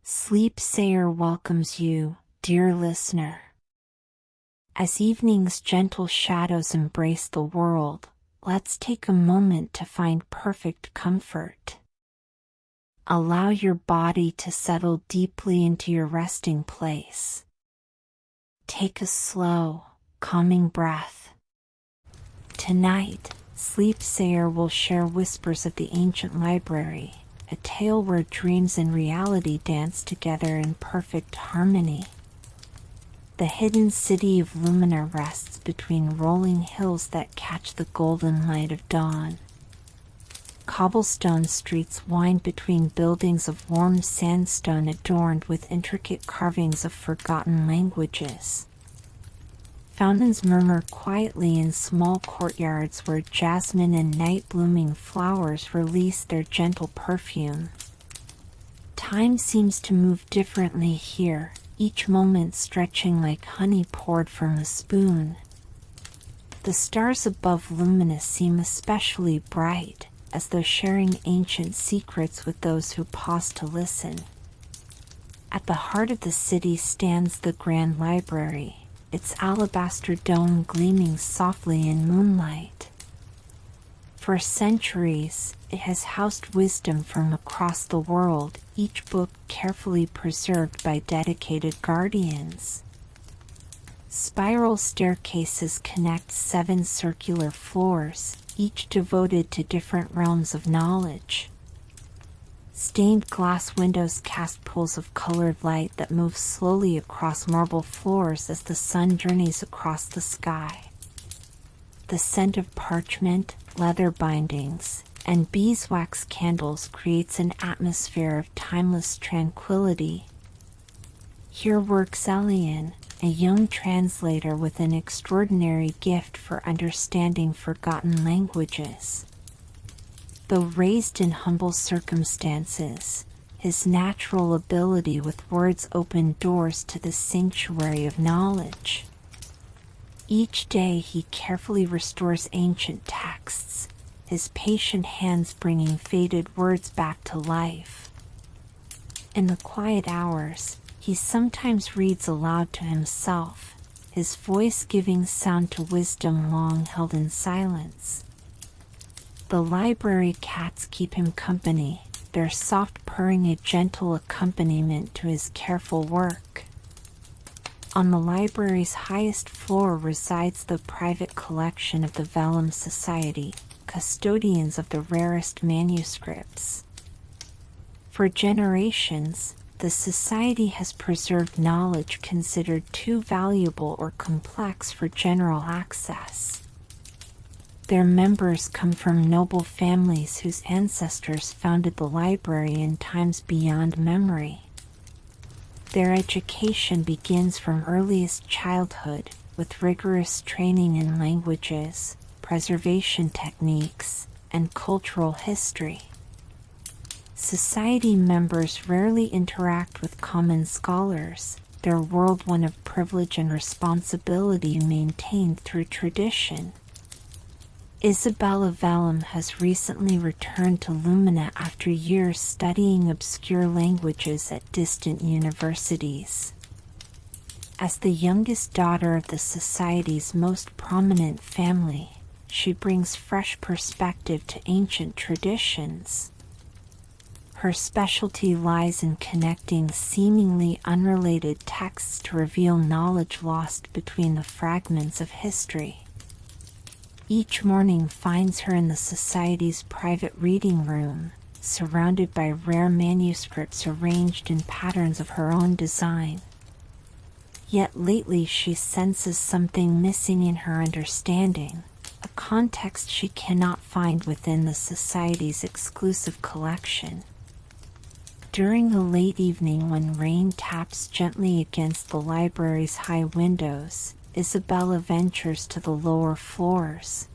Sleepsayer welcomes you, dear listener. As evening's gentle shadows embrace the world, let's take a moment to find perfect comfort. Allow your body to settle deeply into your resting place. Take a slow, calming breath. Tonight, Sleepsayer will share whispers of the ancient library, a tale where dreams and reality dance together in perfect harmony. The hidden city of Lumina rests between rolling hills that catch the golden light of dawn. Cobblestone streets wind between buildings of warm sandstone adorned with intricate carvings of forgotten languages. Fountains murmur quietly in small courtyards where jasmine and night-blooming flowers release their gentle perfume. Time seems to move differently here, each moment stretching like honey poured from a spoon. The stars above Lumina seem especially bright, as though sharing ancient secrets with those who pause to listen. At the heart of the city stands the Grand Library, its alabaster dome gleaming softly in moonlight. For centuries, it has housed wisdom from across the world, each book carefully preserved by dedicated guardians. Spiral staircases connect 7 circular floors, each devoted to different realms of knowledge. Stained glass windows cast pools of colored light that move slowly across marble floors as the sun journeys across the sky. The scent of parchment, leather bindings, and beeswax candles creates an atmosphere of timeless tranquility. Here works Elian, a young translator with an extraordinary gift for understanding forgotten languages. Though raised in humble circumstances, his natural ability with words opened doors to the sanctuary of knowledge. Each day he carefully restores ancient texts, his patient hands bringing faded words back to life. In the quiet hours, he sometimes reads aloud to himself, his voice giving sound to wisdom long held in silence. The library cats keep him company, their soft purring a gentle accompaniment to his careful work. On the library's highest floor resides the private collection of the Vellum Society, custodians of the rarest manuscripts. For generations, the Society has preserved knowledge considered too valuable or complex for general access. Their members come from noble families whose ancestors founded the library in times beyond memory. Their education begins from earliest childhood, with rigorous training in languages, preservation techniques, and cultural history. Society members rarely interact with common scholars, their world one of privilege and responsibility maintained through tradition. Isabella Vellum has recently returned to Lumina after years studying obscure languages at distant universities. As the youngest daughter of the Society's most prominent family, she brings fresh perspective to ancient traditions. Her specialty lies in connecting seemingly unrelated texts to reveal knowledge lost between the fragments of history. Each morning finds her in the Society's private reading room, surrounded by rare manuscripts arranged in patterns of her own design. Yet lately she senses something missing in her understanding, a context she cannot find within the Society's exclusive collection. During the late evening when rain taps gently against the library's high windows, Isabella ventures to the lower floors.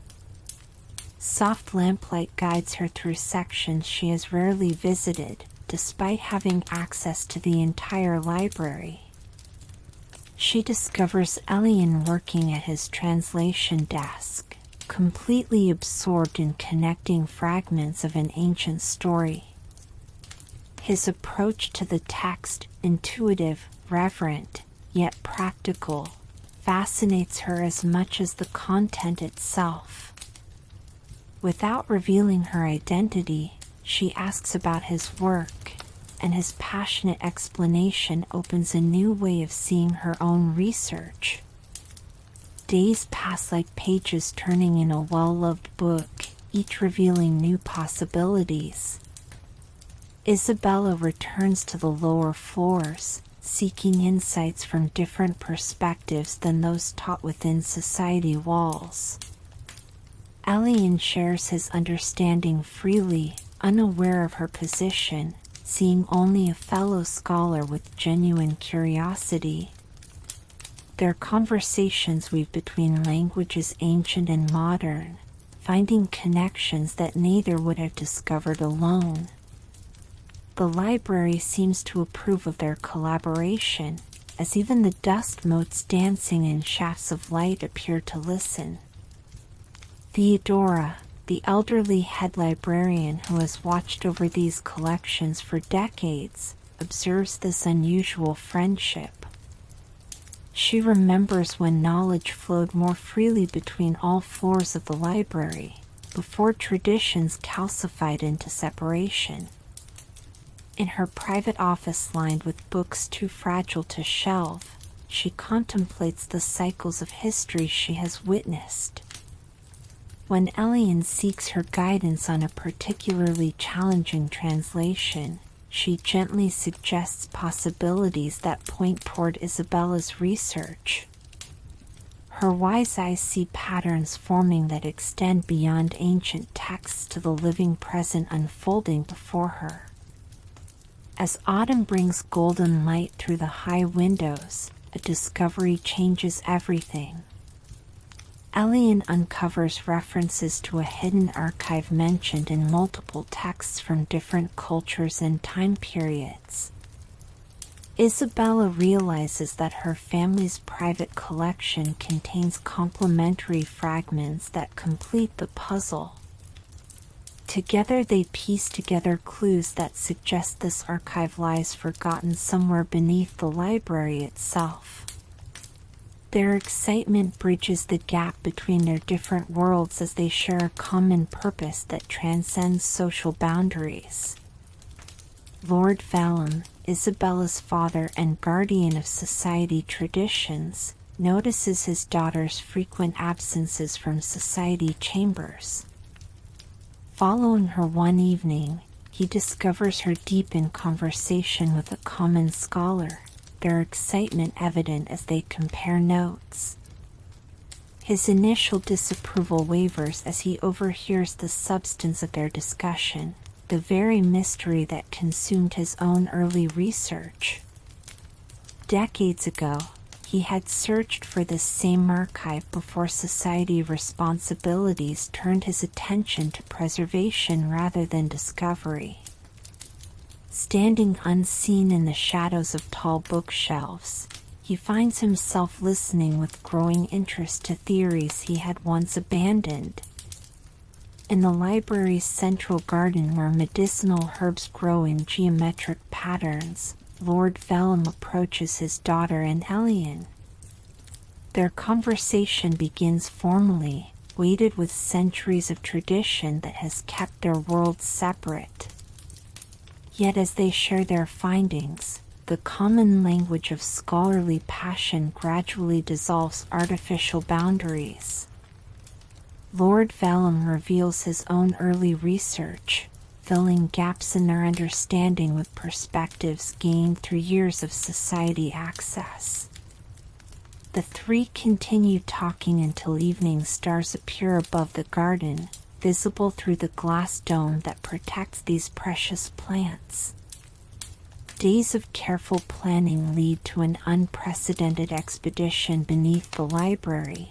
Soft lamplight guides her through sections she has rarely visited, despite having access to the entire library. She discovers Elian working at his translation desk, completely absorbed in connecting fragments of an ancient story. His approach to the text, intuitive, reverent, yet practical, fascinates her as much as the content itself. Without revealing her identity, she asks about his work, and his passionate explanation opens a new way of seeing her own research. Days pass like pages turning in a well-loved book, each revealing new possibilities. Isabella returns to the lower floors, seeking insights from different perspectives than those taught within society walls. Elian shares his understanding freely, unaware of her position, seeing only a fellow scholar with genuine curiosity. Their conversations weave between languages ancient and modern, finding connections that neither would have discovered alone. The library seems to approve of their collaboration, as even the dust motes dancing in shafts of light appear to listen. Theodora, the elderly head librarian who has watched over these collections for decades, observes this unusual friendship. She remembers when knowledge flowed more freely between all floors of the library, before traditions calcified into separation. In her private office lined with books too fragile to shelve, she contemplates the cycles of history she has witnessed. When Elian seeks her guidance on a particularly challenging translation, she gently suggests possibilities that point toward Isabella's research. Her wise eyes see patterns forming that extend beyond ancient texts to the living present unfolding before her. As autumn brings golden light through the high windows, a discovery changes everything. Elian uncovers references to a hidden archive mentioned in multiple texts from different cultures and time periods. Isabella realizes that her family's private collection contains complementary fragments that complete the puzzle. Together they piece together clues that suggest this archive lies forgotten somewhere beneath the library itself. Their excitement bridges the gap between their different worlds as they share a common purpose that transcends social boundaries. Lord Vellum, Isabella's father and guardian of society traditions, notices his daughter's frequent absences from society chambers. Following her one evening, he discovers her deep in conversation with a common scholar, their excitement evident as they compare notes. His initial disapproval wavers as he overhears the substance of their discussion, the very mystery that consumed his own early research. Decades ago, he had searched for this same archive before society responsibilities turned his attention to preservation rather than discovery. Standing unseen in the shadows of tall bookshelves, he finds himself listening with growing interest to theories he had once abandoned. In the library's central garden where medicinal herbs grow in geometric patterns, Lord Vellum approaches his daughter and Elian. Their conversation begins formally, weighted with centuries of tradition that has kept their worlds separate. Yet as they share their findings, the common language of scholarly passion gradually dissolves artificial boundaries. Lord Vellum reveals his own early research, filling gaps in their understanding with perspectives gained through years of society access. The three continue talking until evening stars appear above the garden, visible through the glass dome that protects these precious plants. Days of careful planning lead to an unprecedented expedition beneath the library.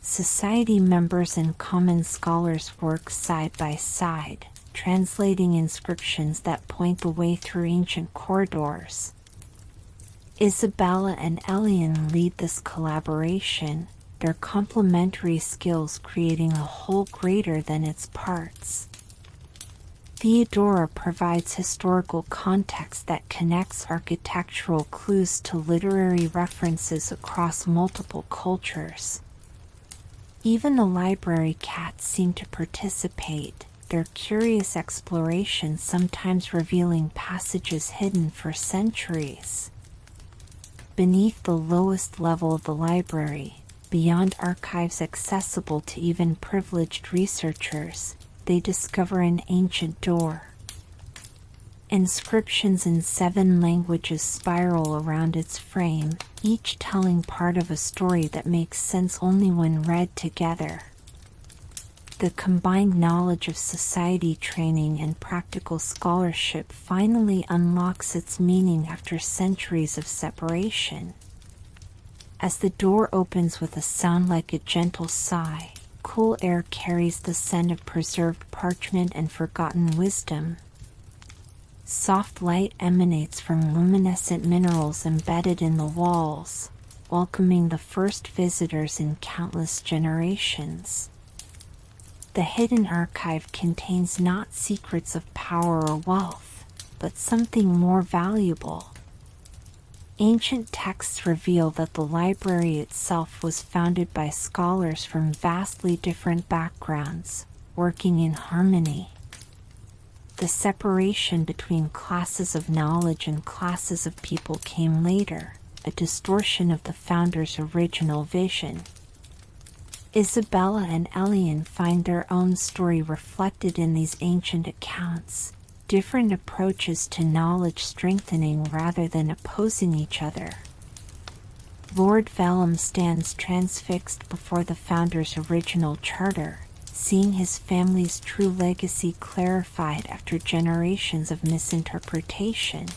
Society members and common scholars work side by side, translating inscriptions that point the way through ancient corridors. Isabella and Elian lead this collaboration, their complementary skills creating a whole greater than its parts. Theodora provides historical context that connects architectural clues to literary references across multiple cultures. Even the library cats seem to participate, their curious exploration sometimes revealing passages hidden for centuries. Beneath the lowest level of the library, beyond archives accessible to even privileged researchers, they discover an ancient door. Inscriptions in 7 languages spiral around its frame, each telling part of a story that makes sense only when read together. The combined knowledge of society training and practical scholarship finally unlocks its meaning after centuries of separation. As the door opens with a sound like a gentle sigh, cool air carries the scent of preserved parchment and forgotten wisdom. Soft light emanates from luminescent minerals embedded in the walls, welcoming the first visitors in countless generations. The hidden archive contains not secrets of power or wealth, but something more valuable. Ancient texts reveal that the library itself was founded by scholars from vastly different backgrounds, working in harmony. The separation between classes of knowledge and classes of people came later, a distortion of the founders' original vision. Isabella and Elian find their own story reflected in these ancient accounts, different approaches to knowledge strengthening rather than opposing each other. Lord Vellum stands transfixed before the founder's original charter, seeing his family's true legacy clarified after generations of misinterpretation.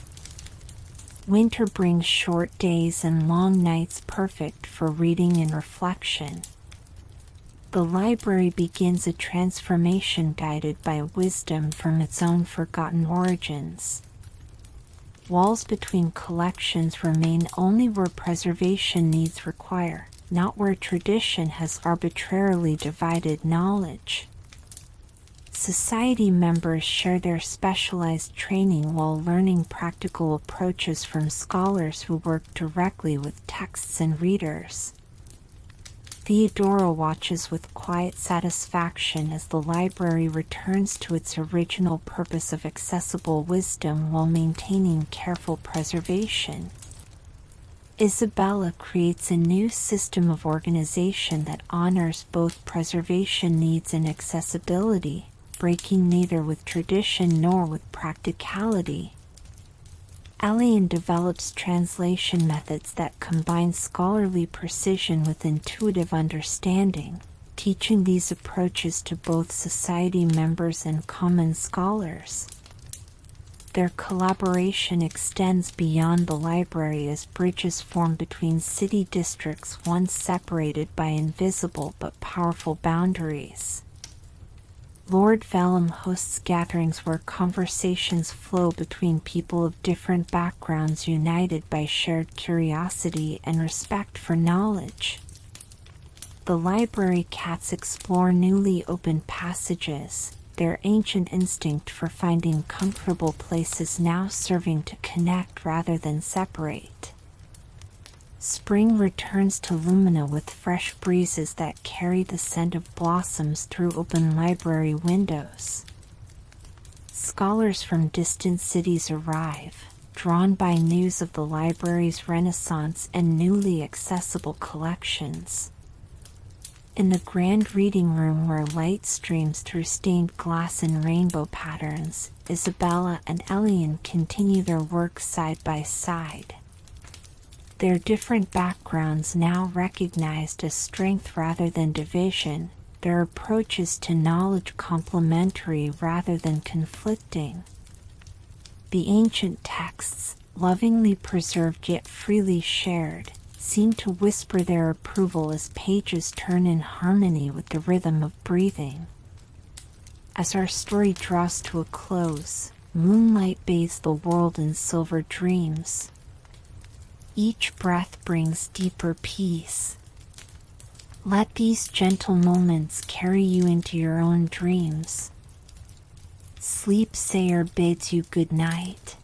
Winter brings short days and long nights perfect for reading and reflection. The library begins a transformation guided by wisdom from its own forgotten origins. Walls between collections remain only where preservation needs require, not where tradition has arbitrarily divided knowledge. Society members share their specialized training while learning practical approaches from scholars who work directly with texts and readers. Theodora watches with quiet satisfaction as the library returns to its original purpose of accessible wisdom while maintaining careful preservation. Isabella creates a new system of organization that honors both preservation needs and accessibility, breaking neither with tradition nor with practicality. Elian develops translation methods that combine scholarly precision with intuitive understanding, teaching these approaches to both society members and common scholars. Their collaboration extends beyond the library as bridges form between city districts once separated by invisible but powerful boundaries. Lord Vellum hosts gatherings where conversations flow between people of different backgrounds united by shared curiosity and respect for knowledge. The library cats explore newly opened passages, their ancient instinct for finding comfortable places now serving to connect rather than separate. Spring returns to Lumina with fresh breezes that carry the scent of blossoms through open library windows. Scholars from distant cities arrive, drawn by news of the library's renaissance and newly accessible collections. In the grand reading room where light streams through stained glass in rainbow patterns, Isabella and Elian continue their work side by side. Their different backgrounds now recognized as strength rather than division, their approaches to knowledge complementary rather than conflicting. The ancient texts, lovingly preserved yet freely shared, seem to whisper their approval as pages turn in harmony with the rhythm of breathing. As our story draws to a close, moonlight bathes the world in silver dreams. Each breath brings deeper peace. Let these gentle moments carry you into your own dreams. Sleep Sayer bids you good night.